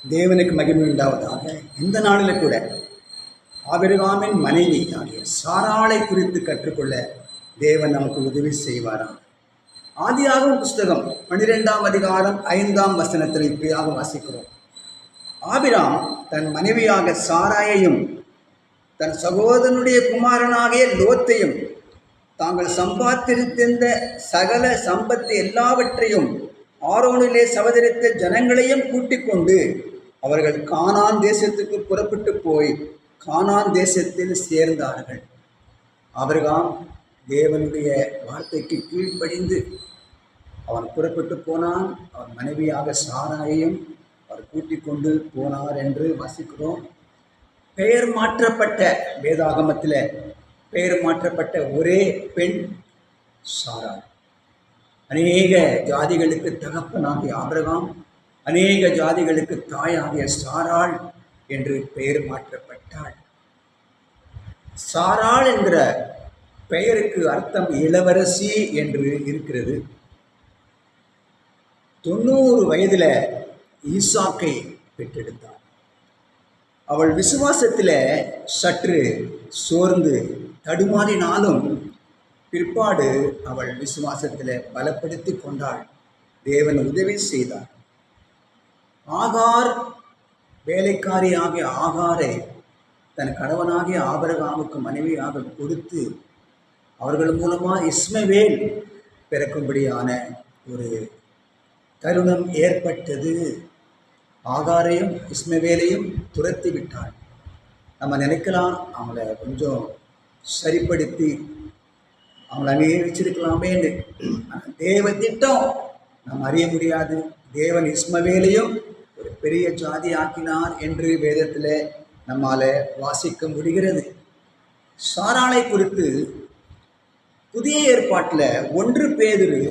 தேவனுக்கு மகிமை உண்டாவதாக. இந்த நாளில் கூட ஆபிரகாமின் மனைவி ஆகிய சாராளை குறித்து கற்றுக்கொள்ள தேவன் நமக்கு உதவி செய்வாராம். ஆதியாகமம் புஸ்தகம் 12ஆம் அதிகாரம் 5ஆம் வசனத்தில் இப்படியாக வாசிக்கிறோம். ஆபிராம் தன் மனைவியாக சாராயையும் தன் சகோதரனுடைய குமாரனாகிய லோத்தையும் தாங்கள் சம்பாதித்திருந்த சகல சம்பத்து எல்லாவற்றையும் ஆரோனிலே சவதரித்த ஜனங்களையும் கூட்டிக் கொண்டு அவர்கள் கானான் தேசத்துக்கு புறப்பட்டு போய் கானான் தேசத்தில் சேர்ந்தார்கள். ஆபிரகாம் தேவனுடைய வார்த்தைக்கு கீழ்ப்படிந்து அவன் புறப்பட்டு போனான். அவன் மனைவியாக சாராயையும் அவர் கூட்டிக் கொண்டு போனார் என்று வாசிக்கிறோம். பெயர் மாற்றப்பட்ட வேதாகமத்தில் பெயர் மாற்றப்பட்ட ஒரே பெண் சாராள். அநேக ஜாதிகளுக்கு தகப்பனாகிய ஆபிரகாம், அநேக ஜாதிகளுக்கு தாயாகிய சாராள் என்று பெயர் மாற்றப்பட்டாள். சாராள் என்கிற பெயருக்கு அர்த்தம் இளவரசி என்று இருக்கிறது. 90 வயதில் ஈசாக்கை பெற்றெடுத்தாள். அவள் விசுவாசத்தில் சற்று சோர்ந்து தடுமாறினாலும் பிற்பாடு அவள் விசுவாசத்தில் பலப்படுத்தி கொண்டாள். தேவன் உதவி செய்தார். ஆகார் வேலைக்காரியாகிய ஆகாரை தன் கணவனாகிய ஆபிரகாமுக்கு மனைவியாக கொடுத்து அவர்கள் மூலமாக இஸ்மவேல் பிறக்கும்படியான ஒரு தருணம் ஏற்பட்டது. ஆகாரையும் இஸ்மவேலையும் துரத்தி விட்டாள். நம்ம நினைக்கலாம் அவங்கள கொஞ்சம் சரிப்படுத்தி அவங்கள அங்கீகரிச்சிருக்கலாமேன்னு. தேவ திட்டம் நாம் அறிய முடியாது. தேவன் இஸ்மவேலையும் ஒரு பெரிய ஜாதி ஆக்கினார் என்று வேதத்தில் நம்மால் வாசிக்க முடிகிறது. சாராளை குறித்து புதிய ஏற்பாட்டில் 1 பேதுரு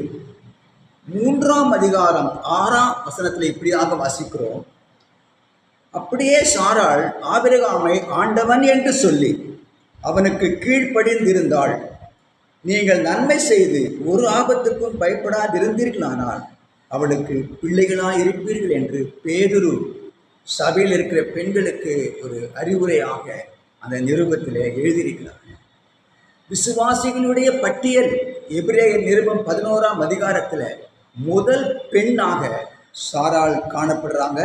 3ஆம் அதிகாரம் 6ஆம் வசனத்தில் இப்படியாக வாசிக்கிறோம். அப்படியே சாராள் ஆபிரகாமை ஆண்டவன் என்று சொல்லி அவனுக்கு கீழ்ப்படிந்திருந்தாள். நீங்கள் நன்மை செய்து ஒரு ஆபத்துக்கும் பயப்படாதிருந்தீர்களானால் அவளுக்கு பிள்ளைகளாக இருப்பீர்கள் என்று பேதுரு சபையில் இருக்கிற பெண்களுக்கு ஒரு அறிவுரையாக அந்த நிருபத்தில் எழுதியிருக்கிறார். விசுவாசிகளுடைய பட்டியல் எபிரேயர் நிருபம் 11ஆம் அதிகாரத்தில் முதல் பெண்ணாக சாராள் காணப்படுறாங்க.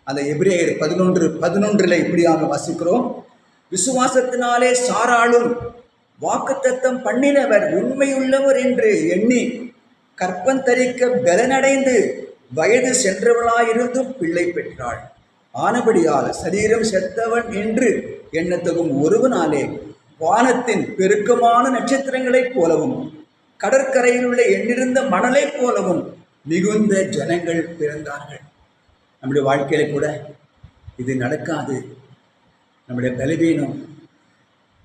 அந்த எபிரேயர் 11:11 இப்படியாக வாசிக்கிறோம். விசுவாசத்தினாலே சாராளும் வாக்குத்தத்தம் பண்ணினவர் உண்மையுள்ளவர் என்று எண்ணி கற்பந்தரிக்க பலனடைந்து வயது சென்றவளாயிருந்தும் பிள்ளை பெற்றாள். ஆனபடியால் சரீரம் செத்தவன் என்று எண்ணத்தகும் ஒருவனாலே வானத்தின் பெருக்கமான நட்சத்திரங்களைப் போலவும் கடற்கரையில் உள்ள எண்ணிருந்த மணலைப் போலவும் மிகுந்த ஜனங்கள் பிறந்தார்கள். நம்முடைய வாழ்க்கையில கூட இது நடக்காது. நம்முடைய பலவீனம்,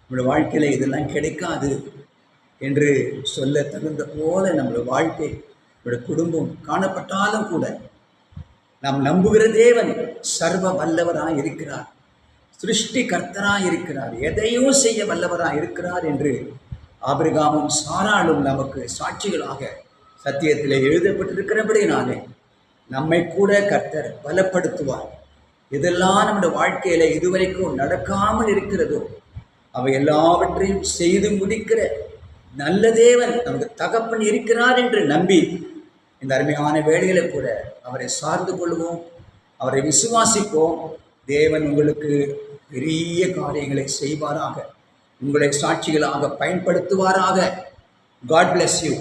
நம்முடைய வாழ்க்கையில் இதெல்லாம் கிடைக்காது என்று சொல்ல தகுந்த போல நம்முடைய வாழ்க்கை, நம்முடைய குடும்பம் காணப்பட்டாலும் கூட நாம் நம்புகிற தேவன் சர்வ வல்லவராக இருக்கிறார், சிருஷ்டி கர்த்தராக இருக்கிறார், எதையும் செய்ய வல்லவராக இருக்கிறார் என்று ஆபிரகாமும் சாராளும் நமக்கு சாட்சிகளாக சத்தியத்தில் எழுதப்பட்டிருக்கிறபடினாலே நம்மை கூட கர்த்தர் பலப்படுத்துவார். இதெல்லாம் நம்முடைய வாழ்க்கையில் இதுவரைக்கும் நடக்காமல் இருக்கிறதோ அவை எல்லாவற்றையும் செய்து முடிக்கிற நல்ல தேவன் நமக்கு தகப்பன் இருக்கிறார் என்று நம்பி இந்த அருமையான வேளையில கூட அவரை சார்ந்து கொள்வோம், அவரை விசுவாசிப்போம். தேவன் உங்களுக்கு பெரிய காரியங்களை செய்வாராக, உங்களை சாட்சிகளாக பயன்படுத்துவாராக. God bless you.